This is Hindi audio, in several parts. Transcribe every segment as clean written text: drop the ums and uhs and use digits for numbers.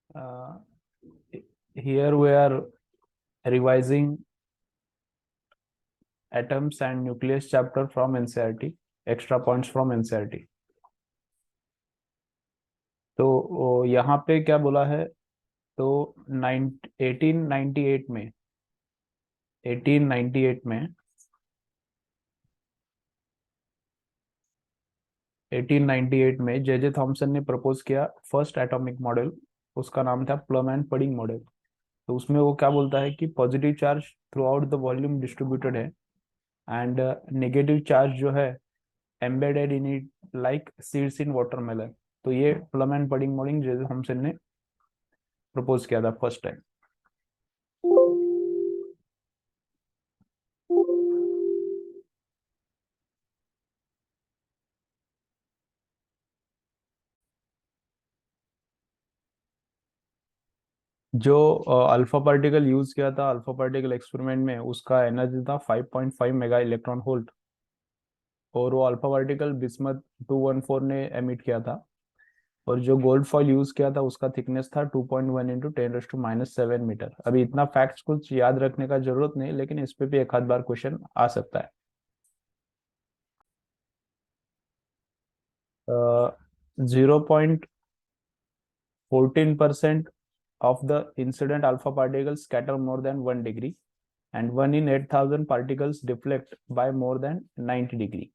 Here we are revising atoms and nucleus chapter from NCERT, extra points from NCERT. तो यहाँ पे क्या बोला है, तो 1898 में 1898 में जे थॉमसन ने प्रपोज किया फर्स्ट एटॉमिक मॉडल। उसका नाम था प्लम एंड पडिंग मॉडल। तो उसमें वो क्या बोलता है कि positive charge through out the volume distributed है एंड नेगेटिव चार्ज जो है embedded in it like seeds in watermelon. तो ये plum and pudding model J Thomson ने प्रपोज किया था फर्स्ट टाइम। जो अल्फा पार्टिकल यूज किया था अल्फा पार्टिकल एक्सपेरिमेंट में, उसका एनर्जी था 5.5 मेगा इलेक्ट्रॉन वोल्ट। और वो अल्फा पार्टिकल बिस्मथ 214 ने एमिट किया था। और जो गोल्ड फॉइल यूज किया था उसका थिकनेस था 2.1 इंटू 10⁻⁻⁷मीटर। अभी इतना फैक्ट्स कुछ याद रखने का जरूरत नहीं, लेकिन इस पे भी एक आध बार क्वेश्चन आ सकता है। 0.14% of the incident alpha particles scatter more than 1 degree, and 1 in 8,000 particles deflect by more than 90 degree.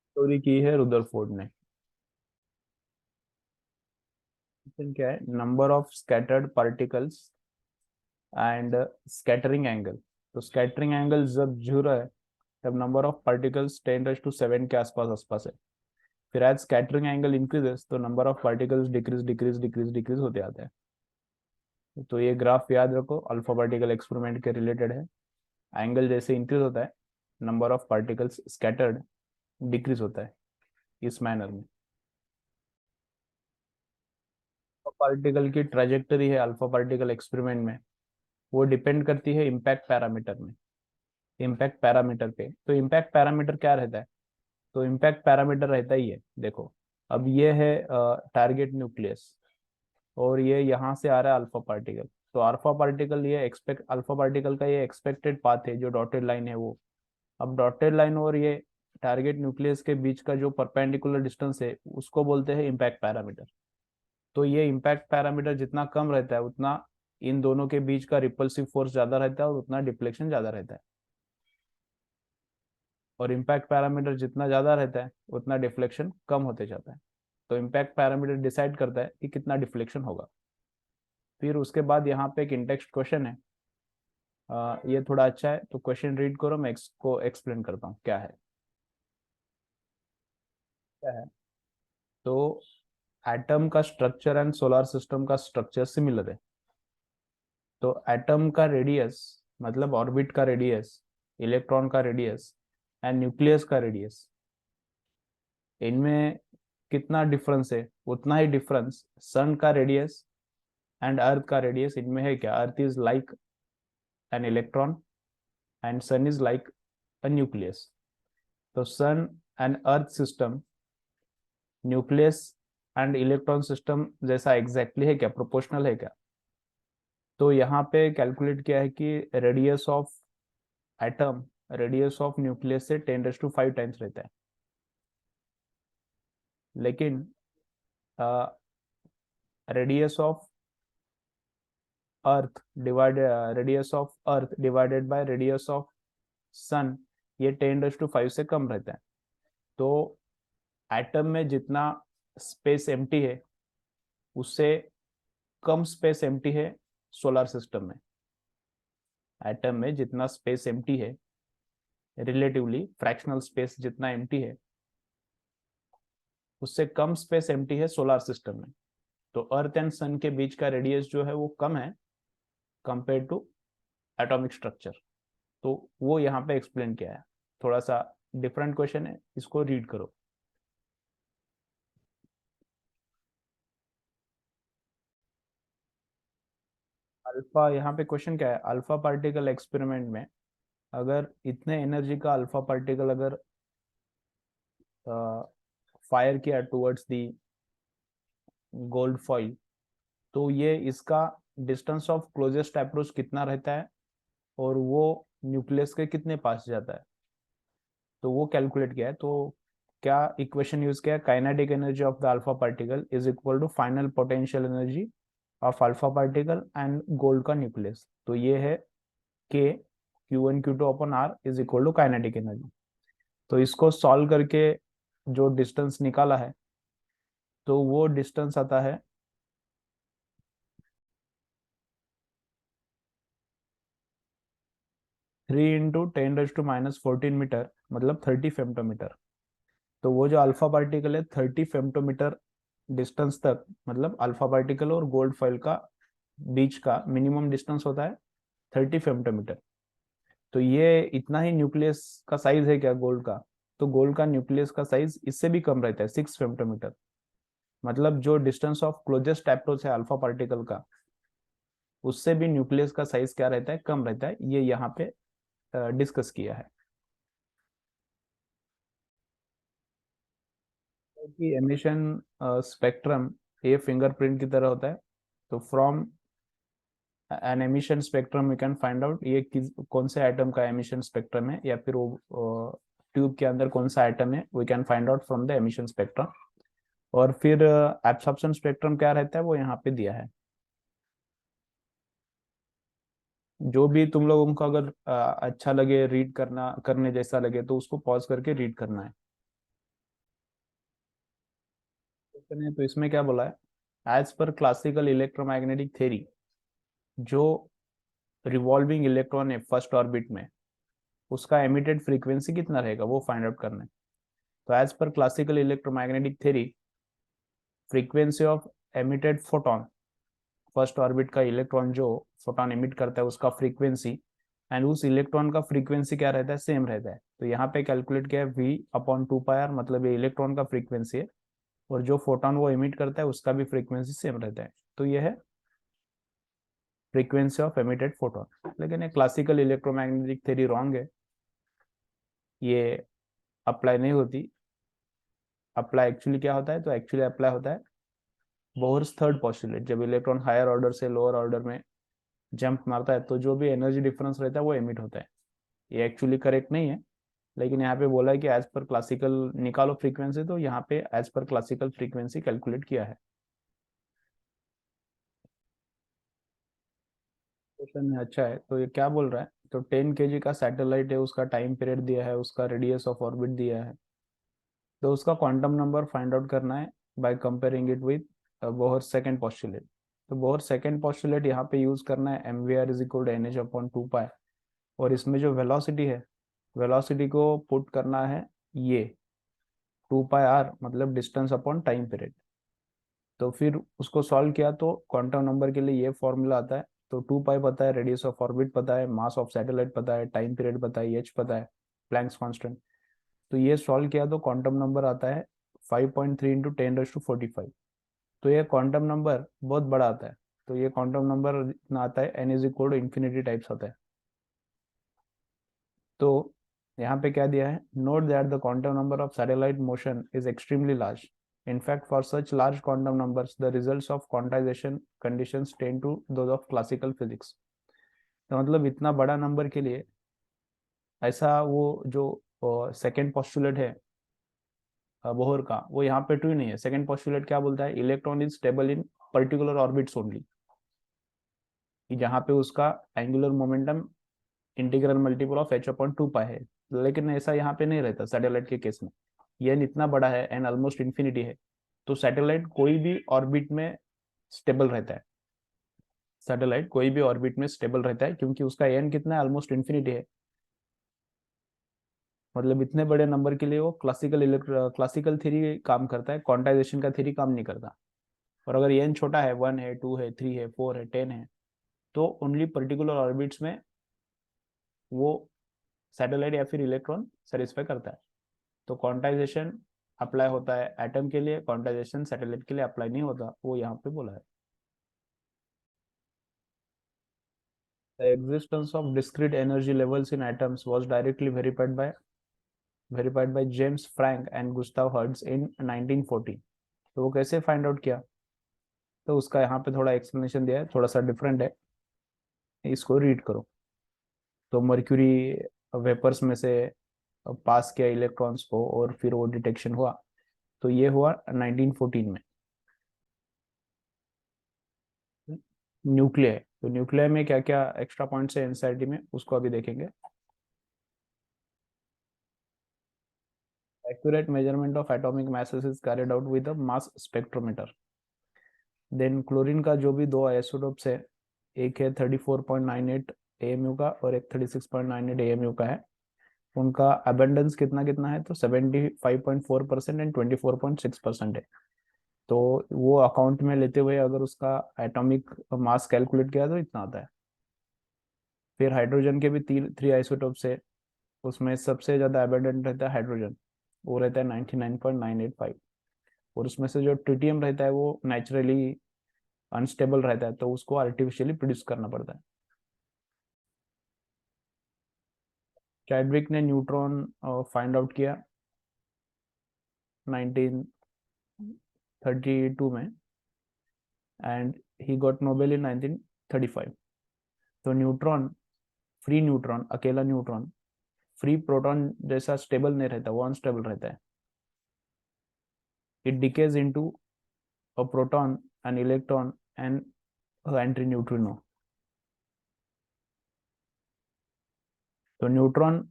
Story की है रुदरफोर्ड ने। क्या है, number of scattered particles and scattering angle. तो स्कैटरिंग एंगल जब 0 है तब नंबर ऑफ पार्टिकल्स 10⁻⁷ के आसपास आसपास है। फिर एज स्कैटरिंग एंगल इंक्रीजेस तो number of particles decrease decrease decrease decrease होते आते हैं। तो ये ग्राफ याद रखो, अल्फा पार्टिकल एक्सपेरिमेंट के रिलेटेड है। एंगल जैसे इंक्रीज होता है, number of particles scattered decrease होता है इस मैनर में। पार्टिकल की ट्रेजेक्टरी है अल्फा पार्टिकल एक्सपेरिमेंट में, वो डिपेंड करती है इम्पैक्ट पैरामीटर में, इम्पैक्ट पैरामीटर पे। तो इम्पैक्ट पैरामीटर क्या रहता है, तो इम्पैक्ट पैरामीटर रहता ही है, देखो अब ये है टारगेट न्यूक्लियस, और ये यहाँ से आ रहा है अल्फा पार्टिकल। तो अल्फा पार्टिकल ये एक्सपेक्ट अल्फा पार्टिकल का ये एक्सपेक्टेड पाथ है, जो डॉटेड लाइन है वो। अब डॉटेड लाइन और ये टारगेट न्यूक्लियस के बीच का जो परपेंडिकुलर डिस्टेंस है उसको बोलते हैं इम्पैक्ट पैरामीटर। तो ये इम्पैक्ट पैरामीटर जितना कम रहता है उतना इन दोनों के बीच का रिपल्सिव फोर्स ज्यादा रहता है और उतना डिफ्लेक्शन ज्यादा रहता है। और इम्पैक्ट पैरामीटर जितना ज्यादा रहता है उतना डिफ्लेक्शन कम होते जाता है। तो इम्पैक्ट पैरामीटर डिसाइड करता है कि कितना डिफ्लेक्शन होगा। फिर उसके बाद यहाँ पे एक इंटेक्स्ट क्वेश्चन है। ये थोड़ा अच्छा है, तो क्वेश्चन रीड करो, मैं इसको एक्सप्लेन करता हूँ क्या है। क्या है, तो एटम का स्ट्रक्चर एंड सोलर सिस्टम का स्ट्रक्चर सिमिलर है। तो एटम का रेडियस मतलब ऑर्बिट का रेडियस, इलेक्ट्रॉन का रेडियस एंड न्यूक्लियस का रेडियस, इनमें कितना डिफरेंस है, उतना ही डिफरेंस सन का रेडियस एंड अर्थ का रेडियस इनमें है क्या। Earth is like an electron and sun is like a nucleus. तो sun and earth system nucleus and electron system जैसा एग्जैक्टली है क्या, प्रोपोर्शनल है क्या। तो यहाँ पे कैलकुलेट किया है कि radius of atom radius of nucleus से 10⁵ टाइम्स रहता है। लेकिन radius of earth divided radius of earth divided by radius of sun, ये 10⁵ से कम रहता है। तो एटम में जितना स्पेस एम्प्टी है उससे कम स्पेस एम्प्टी है सोलर सिस्टम में। एटम में जितना स्पेस एम्प्टी है, रिलेटिवली फ्रैक्शनल स्पेस जितना एम्प्टी है, उससे कम स्पेस एम्प्टी है सोलर सिस्टम में। तो अर्थ एंड सन के बीच का रेडियस जो है वो कम है कंपेयर टू एटॉमिक स्ट्रक्चर। तो वो यहाँ पे एक्सप्लेन किया है। थोड़ा सा डिफरेंट क्वेश्चन है, इसको रीड करो। अल्फा, यहाँ पे क्वेश्चन क्या है, अल्फा पार्टिकल एक्सपेरिमेंट में अगर इतने एनर्जी का अल्फा पार्टिकल अगर फायर किया टुवर्ड्स दी गोल्ड फॉइल, तो ये इसका डिस्टेंस ऑफ क्लोजेस्ट अप्रोच कितना रहता है और वो न्यूक्लियस के कितने पास जाता है, तो वो कैलकुलेट किया है। तो क्या इक्वेशन यूज किया है, kinetic energy of the alpha particle is equal to final potential energy of alpha particle and gold का न्यूक्लियस। तो ये है K Q1 Q2 upon r is equal to kinetic energy. तो इसको सॉल्व करके जो डिस्टेंस निकाला है, तो वो डिस्टेंस आता है 3 × 10⁻⁴ मीटर, मतलब 30 फेम्टोमीटर। तो वो जो अल्फा पार्टिकल है 30 फेम्टोमीटर डिस्टेंस तक, मतलब अल्फा पार्टिकल और गोल्ड फॉइल का बीच का मिनिमम डिस्टेंस होता है 30 फेम्टोमीटर। तो ये इतना ही न्यूक्लियस का साइज है क्या गोल्ड का, तो गोल्ड का न्यूक्लियस का साइज इससे भी कम रहता है 6 फेम्टोमीटर। मतलब जो डिस्टेंस ऑफ क्लोजेस्ट अप्रोच है अल्फा पार्टिकल का, उससे भी न्यूक्लियस का साइज क्या रहता है, कम रहता है। ये यहाँ पे डिस्कस किया है कि एमिशन स्पेक्ट्रम ये फिंगरप्रिंट की तरह होता है। तो from an emission spectrum we can find out ये किस कौन से एटम का एमिशन स्पेक्ट्रम है, या फिर वो ट्यूब के अंदर कौन सा एटम है, we can find out from the emission spectrum. और फिर एब्सॉर्प्शन स्पेक्ट्रम क्या रहता है वो यहाँ पे दिया है। जो भी तुम लोगों को अगर अच्छा लगे रीड करना, करने जैसा लगे, तो उसको पॉज करके रीड करना है। तो इसमें क्या बोला है, as per classical electromagnetic theory, जो रिवॉल्विंग इलेक्ट्रॉन है फर्स्ट ऑर्बिट में, उसका एमिटेड फ्रीक्वेंसी कितना रहेगा वो फाइंड आउट करना है। तो as per classical electromagnetic theory, frequency of emitted photon, first orbit का इलेक्ट्रॉन जो फोटॉन एमिट करता है उसका फ्रीक्वेंसी, एंड उस इलेक्ट्रॉन का फ्रीक्वेंसी क्या रहता है, सेम रहता है। तो यहाँ पे कैलकुलेट किया है V/2πr, मतलब ये इलेक्ट्रॉन का फ्रीक्वेंसी है, और जो फोटॉन वो एमिट करता है उसका भी फ्रीक्वेंसी सेम रहता है। तो ये है फ्रीक्वेंसी ऑफ एमिटेड फोटोन। लेकिन ये क्लासिकल इलेक्ट्रोमैग्नेटिक थ्योरी रॉन्ग है, ये अप्लाई नहीं होती। अप्लाई एक्चुअली क्या होता है, तो एक्चुअली अप्लाई होता है बोहर्स थर्ड पॉस्टुलेट। जब इलेक्ट्रॉन हायर ऑर्डर से लोअर ऑर्डर में जंप मारता है, तो जो भी एनर्जी डिफरेंस रहता है वो एमिट होता है। ये एक्चुअली करेक्ट नहीं है, लेकिन यहाँ पे बोला है कि एज पर क्लासिकल निकालो फ्रीक्वेंसी, तो यहाँ पे as per classical frequency calculate किया है। क्वेश्चन में अच्छा है। तो ये क्या बोल रहा है, तो 10 kg का सैटेलाइट है, उसका टाइम पीरियड दिया है, उसका रेडियस ऑफ ऑर्बिट दिया है, तो उसका क्वांटम नंबर फाइंड आउट करना है by comparing it with Bohr second postulate. तो बोहर सेकंड पोस्टुलेट यहाँ पे यूज करना है mvr is equal to NH/2π, और इसमें जो वेलोसिटी है, वेलोसिटी को पुट करना है ये 2πr, मतलब डिस्टेंस अपॉन टाइम पीरियड। तो फिर उसको सॉल्व किया तो क्वांटम नंबर के लिए ये फॉर्मूला आता है। तो 2π पता है, रेडियस ऑफ ऑर्बिट पता है, मास ऑफ सैटेलाइट पता है, टाइम पीरियड पता है, एच पता है, प्लैंक्स कांस्टेंट। तो ये सॉल्व किया तो क्वांटम नंबर आता है 5.3 × 10⁻45। तो ये क्वांटम नंबर बहुत बड़ा आता है। तो ये क्वांटम नंबर इतना आता है n is equal to infinity types आता है। तो यहाँ पे क्या दिया है, note that the quantum number of satellite motion is extremely large. In fact, for such large quantum numbers, the results of quantization conditions tend to those of classical physics। तो मतलब इतना बड़ा नंबर के लिए ऐसा वो जो सेकेंड पोस्टुलेट है बोहर का, वो यहाँ पे ट्रू नहीं है। सेकेंड पोस्टुलेट क्या बोलता है, electron is stable in particular orbits only, जहाँ पे उसका angular momentum integral multiple of h/2π है। लेकिन ऐसा यहाँ पे नहीं रहता सैटेलाइट के केस में। ये n इतना बड़ा है, n ऑलमोस्ट इन्फिनिटी है, तो सैटेलाइट कोई भी ऑर्बिट में स्टेबल रहता है। सैटेलाइट कोई भी ऑर्बिट में स्टेबल रहता है, क्योंकि उसका n कितना है, ऑलमोस्ट इन्फिनिटी है। मतलब इतने बड़े नंबर के लिए वो क्लासिकल थ्योरी काम करता है, क्वांटाइजेशन का थ्योरी काम नहीं करता। और अगर n छोटा है, 1 है, 2 है, 3 है, 4 है, 10 है, तो ओनली पर्टिकुलर ऑर्बिट्स में वो सैटेलाइट या फिर इलेक्ट्रॉन सेटिस्फाई करता है। तो क्वांटाइजेशन अप्लाई होता है एटम के लिए, क्वांटाइजेशन सैटेलाइट के लिए अप्लाई नहीं होता, वो यहाँ पे बोला है। The existence of discrete energy levels in atoms was directly verified by verified by James Franck and Gustav Hertz in 1940। तो वो कैसे फाइंड आउट किया, तो उसका यहाँ पे थोड़ा एक्सप्लेनेशन दिया है, थोड़ा सा डिफरेंट है, इसको रीड करो। तो मर्क्यूरी वेपर्स में से पास किया इलेक्ट्रॉन्स को और फिर वो डिटेक्शन हुआ, तो ये हुआ 1914 में। न्यूक्लियर, तो न्यूक्लियर में क्या क्या एक्स्ट्रा पॉइंट्स है एनसीईआरटी में, उसको अभी देखेंगे। Accurate measurement of atomic masses is carried out with a mass spectrometer. Then chlorine का जो भी दो आइसोटोप्स है, एक है 34.98 AMU का और एक 36.98 AMU का है, उनका अबेंडेंस कितना कितना है, तो 75.4% एंड 24.6% है। तो वो अकाउंट में लेते हुए अगर उसका एटॉमिक मास कैलकुलेट किया तो इतना आता है। फिर हाइड्रोजन के भी थ्री आइसोटोप्स है, उसमें सबसे ज़्यादा अबेंडेंट रहता है हाइड्रोजन, वो रहता है 99.985। और उसमें से जो ट्रिटियम रहता है वो नेचुरली अनस्टेबल रहता है, तो उसको आर्टिफिशियली प्रोड्यूस करना पड़ता है। चैडविक ने न्यूट्रॉन फाइंड आउट किया 1932 में, एंड ही गॉट नोबेल इन 1935। तो न्यूट्रॉन, फ्री न्यूट्रॉन, अकेला न्यूट्रॉन फ्री प्रोटॉन जैसा स्टेबल नहीं रहता, वो अनस्टेबल रहता है। It decays into a proton, N electron and anti neutrino. तो न्यूट्रॉन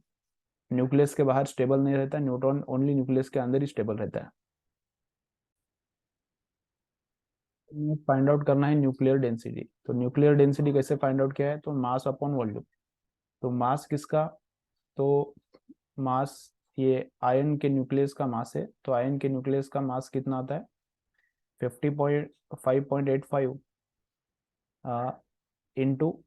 न्यूक्लियस के बाहर स्टेबल नहीं रहता, न्यूट्रॉन ओनली न्यूक्लियस के अंदर ही स्टेबल रहता है। फाइंड आउट करना है न्यूक्लियर डेंसिटी। तो न्यूक्लियर डेंसिटी कैसे फाइंड आउट किया है, तो मास अपॉन वॉल्यूम। तो मास किसका, तो मास, ये आयन के न्यूक्लियस का मास है, तो आयन के न्यूक्लियस का मास कितना आता है, 50.5.85 इंटू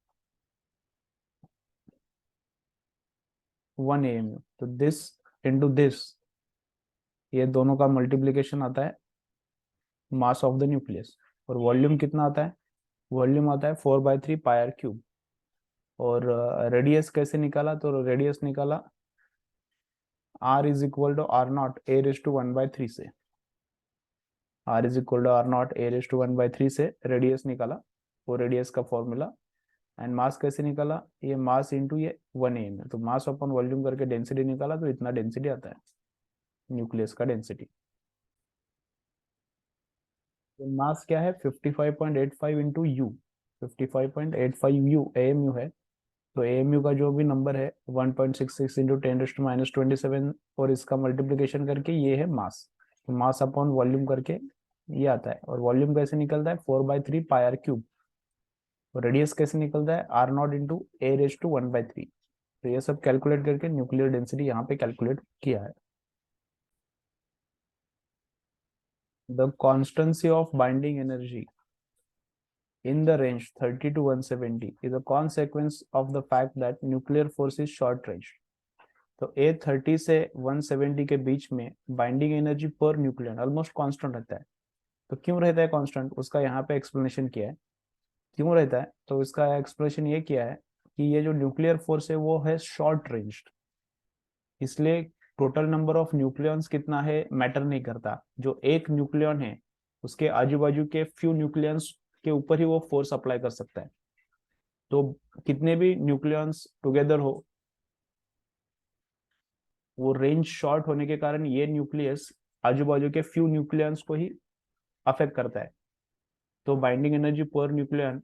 1 AMU। तो दिस इंटू दिस, ये दोनों का मल्टीप्लीकेशन आता है मास ऑफ द न्यूक्लियस। और वॉल्यूम कितना आता है, वॉल्यूम आता है 4/3 πr³ और रेडियस कैसे निकाला, तो रेडियस निकाला r is equal to r0 a⁻1/3 से। r is equal to r0 a⁻1/3 से रेडियस निकाला, वो रेडियस का फॉर्मूला। एंड मास कैसे निकाला, ये मास इंटू ये 1 AM, तो मास अपॉन वॉल्यूम करके डेंसिटी निकाला, तो इतना डेंसिटी आता है न्यूक्लियस का डेंसिटी। तो मास क्या है, 55.85 इंटू यू, 55.85 AMU है। तो AMU का जो भी नंबर है 1.66 इंटू 10⁻27, और इसका मल्टीप्लीकेशन करके ये है मास। तो मास अपॉन वॉल्यूम करके ये आता है। और वॉल्यूम कैसे निकलता है, 4/3 πr³। और रेडियस कैसे निकलता है, r0 इंटू a⁻1/3। तो ये सब कैलकुलेट करके न्यूक्लियर डेंसिटी यहाँ पे कैलकुलेट किया है। The constituency of binding energy in the range 30 to 170 is a consequence of the fact that nuclear force is short range। तो A30 से 170 के बीच में binding energy per nucleon almost constant रहता है। तो क्यों रहता है कांस्टेंट, उसका यहाँ पे एक्सप्लेनेशन किया है क्यों रहता है। तो इसका एक्सप्लेनेशन ये किया है कि ये जो न्यूक्लियर फोर्स है वो है शॉर्ट रेंज्ड, इसलिए टोटल नंबर ऑफ न्यूक्लियॉन्स कितना है मैटर नहीं करता। जो एक न्यूक्लियॉन है उसके आजू बाजू के फ्यू न्यूक्लियंस के ऊपर ही वो फोर्स अप्लाई कर सकता है। तो कितने भी न्यूक्लियॉन्स टुगेदर हो, वो रेंज शॉर्ट होने के कारण ये न्यूक्लियस आजू बाजू के फ्यू न्यूक्लियंस को ही अफेक्ट करता है। तो बाइंडिंग एनर्जी पर न्यूक्लियन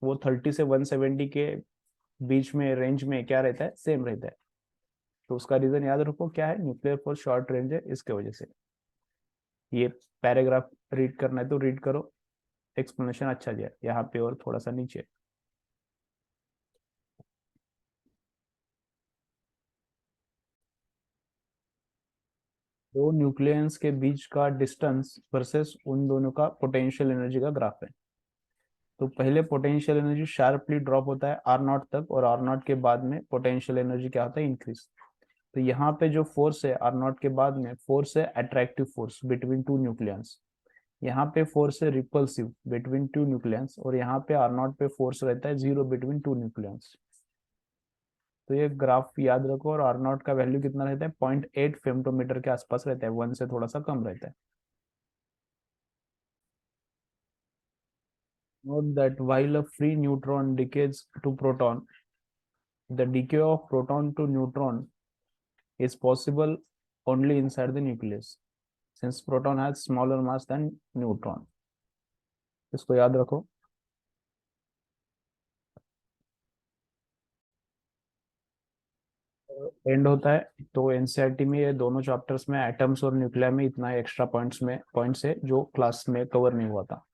वो 30 से 170 के बीच में रेंज में क्या रहता है, सेम रहता है। तो उसका रीजन याद रखो क्या है, न्यूक्लियर फोर्स शॉर्ट रेंज है इसके वजह से। ये पैराग्राफ रीड करना है तो रीड करो, एक्सप्लेनेशन अच्छा दिया यहाँ पे और थोड़ा सा नीचे। दो न्यूक्लियंस के बीच का डिस्टेंस वर्सेस उन दोनों का पोटेंशियल एनर्जी का ग्राफ है। तो पहले पोटेंशियल एनर्जी शार्पली ड्रॉप होता है R0 तक, और R0 के बाद में पोटेंशियल एनर्जी क्या होता है, इंक्रीज। तो यहाँ पे जो फोर्स है R0 के बाद में, फोर्स है attractive force between two nucleons. यहाँ पे फोर्स है रिपल्सिव बिटवीन टू न्यूक्लियंस, और यहाँ पे R0 पे फोर्स रहता है 0 बिटवीन टू न्यूक्लियंस। तो ये ग्राफ याद रखो, और आर नॉट का वैल्यू कितना रहता है, 0.8 फेम्टोमीटर के आसपास रहता है, 1 से थोड़ा सा कम रहता है। Note that while a free neutron decays to proton, the decay of proton to neutron is possible only inside the nucleus, since proton has smaller mass than neutron. इसको याद रखो। एंड होता है। तो एनसीईआरटी में ये दोनों चैप्टर्स में एटम्स और न्यूक्लियर में इतना एक्स्ट्रा पॉइंट्स में पॉइंट्स है जो क्लास में कवर नहीं हुआ था।